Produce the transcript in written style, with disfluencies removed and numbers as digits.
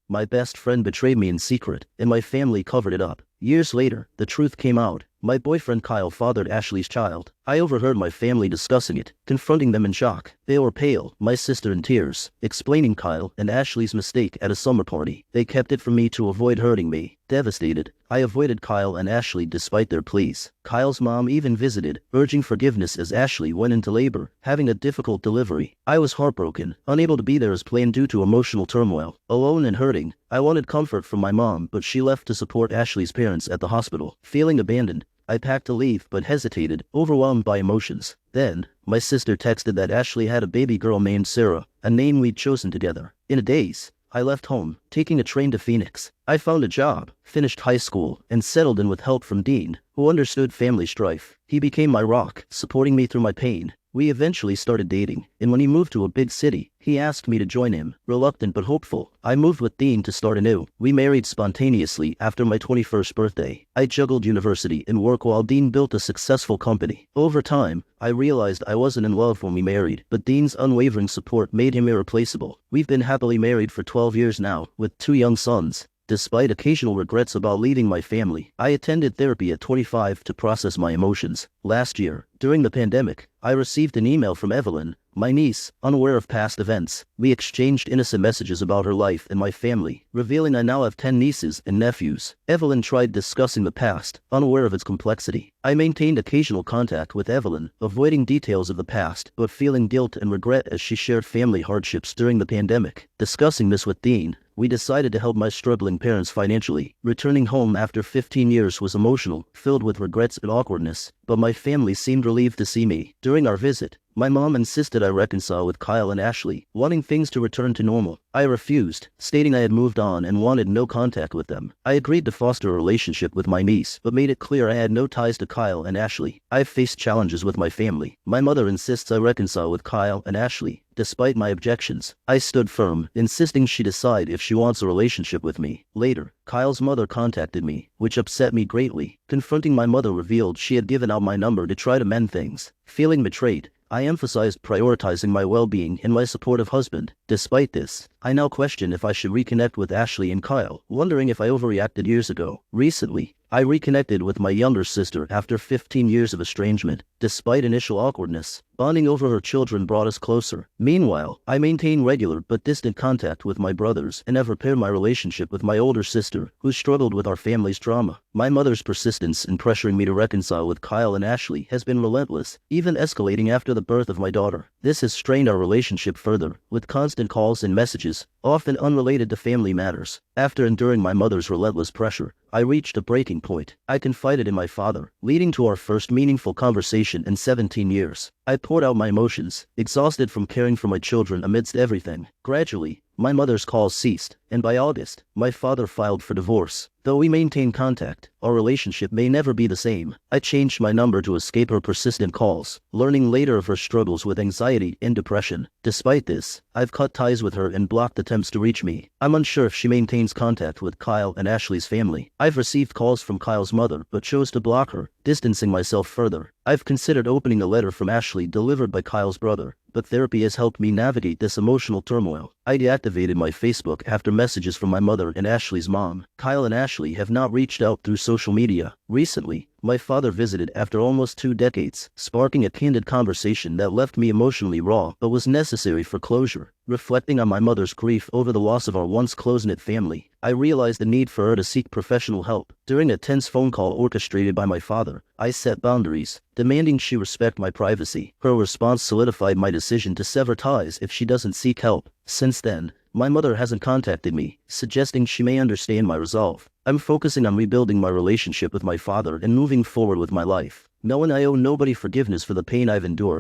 My best friend betrayed me in secret, and my family covered it up. Years later, the truth came out. My boyfriend Kyle fathered Ashley's child. I overheard my family discussing it, confronting them in shock. They were pale, my sister in tears, explaining Kyle and Ashley's mistake at a summer party. They kept it from me to avoid hurting me. Devastated, I avoided Kyle and Ashley despite their pleas. Kyle's mom even visited, urging forgiveness as Ashley went into labor, having a difficult delivery. I was heartbroken, unable to be there as planned due to emotional turmoil. Alone and hurting, I wanted comfort from my mom, but she left to support Ashley's parents at the hospital. Feeling abandoned, I packed to leave but hesitated, overwhelmed by emotions. Then, my sister texted that Ashley had a baby girl named Sarah, a name we'd chosen together. In a daze, I left home, taking a train to Phoenix. I found a job, finished high school, and settled in with help from Dean, who understood family strife. He became my rock, supporting me through my pain. We eventually started dating, and when he moved to a big city, he asked me to join him. Reluctant but hopeful, I moved with Dean to start anew. We married spontaneously after my 21st birthday. I juggled university and work while Dean built a successful company. Over time, I realized I wasn't in love when we married, but Dean's unwavering support made him irreplaceable. We've been happily married for 12 years now, with 2 young sons. Despite occasional regrets about leaving my family, I attended therapy at 25 to process my emotions. Last year, during the pandemic, I received an email from Evelyn, my niece, unaware of past events. We exchanged innocent messages about her life and my family, revealing I now have 10 nieces and nephews. Evelyn tried discussing the past, unaware of its complexity. I maintained occasional contact with Evelyn, avoiding details of the past, but feeling guilt and regret as she shared family hardships during the pandemic. Discussing this with Dean, we decided to help my struggling parents financially. Returning home after 15 years was emotional, filled with regrets and awkwardness, but my family seemed relieved to see me. During our visit, my mom insisted I reconcile with Kyle and Ashley, wanting things to return to normal. I refused, stating I had moved on and wanted no contact with them. I agreed to foster a relationship with my niece, but made it clear I had no ties to Kyle and Ashley. I've faced challenges with my family. My mother insists I reconcile with Kyle and Ashley. Despite my objections, I stood firm, insisting she decide if she wants a relationship with me. Later, Kyle's mother contacted me, which upset me greatly. Confronting my mother revealed she had given out my number to try to mend things. Feeling betrayed, I emphasized prioritizing my well-being and my supportive husband. Despite this, I now question if I should reconnect with Ashley and Kyle, wondering if I overreacted years ago. Recently, I reconnected with my younger sister after 15 years of estrangement. Despite initial awkwardness, bonding over her children brought us closer. Meanwhile, I maintain regular but distant contact with my brothers and have repaired my relationship with my older sister, who struggled with our family's trauma. My mother's persistence in pressuring me to reconcile with Kyle and Ashley has been relentless, even escalating after the birth of my daughter. This has strained our relationship further, with constant calls and messages, often unrelated to family matters. After enduring my mother's relentless pressure, I reached a breaking point. I confided in my father, leading to our first meaningful conversation in 17 years. I poured out my emotions, exhausted from caring for my children amidst everything. Gradually, my mother's calls ceased, and by August, my father filed for divorce. Though we maintain contact, our relationship may never be the same. I changed my number to escape her persistent calls, learning later of her struggles with anxiety and depression. Despite this, I've cut ties with her and blocked attempts to reach me. I'm unsure if she maintains contact with Kyle and Ashley's family. I've received calls from Kyle's mother but chose to block her, distancing myself further. I've considered opening a letter from Ashley delivered by Kyle's brother, but therapy has helped me navigate this emotional turmoil. I deactivated my Facebook after messages from my mother and Ashley's mom. Kyle and Ashley have not reached out through social media. Recently, my father visited after almost 2 decades, sparking a candid conversation that left me emotionally raw but was necessary for closure. Reflecting on my mother's grief over the loss of our once close-knit family, I realized the need for her to seek professional help. During a tense phone call orchestrated by my father, I set boundaries, demanding she respect my privacy. Her response solidified my decision to sever ties if she doesn't seek help. Since then, my mother hasn't contacted me, suggesting she may understand my resolve. I'm focusing on rebuilding my relationship with my father and moving forward with my life, knowing I owe nobody forgiveness for the pain I've endured.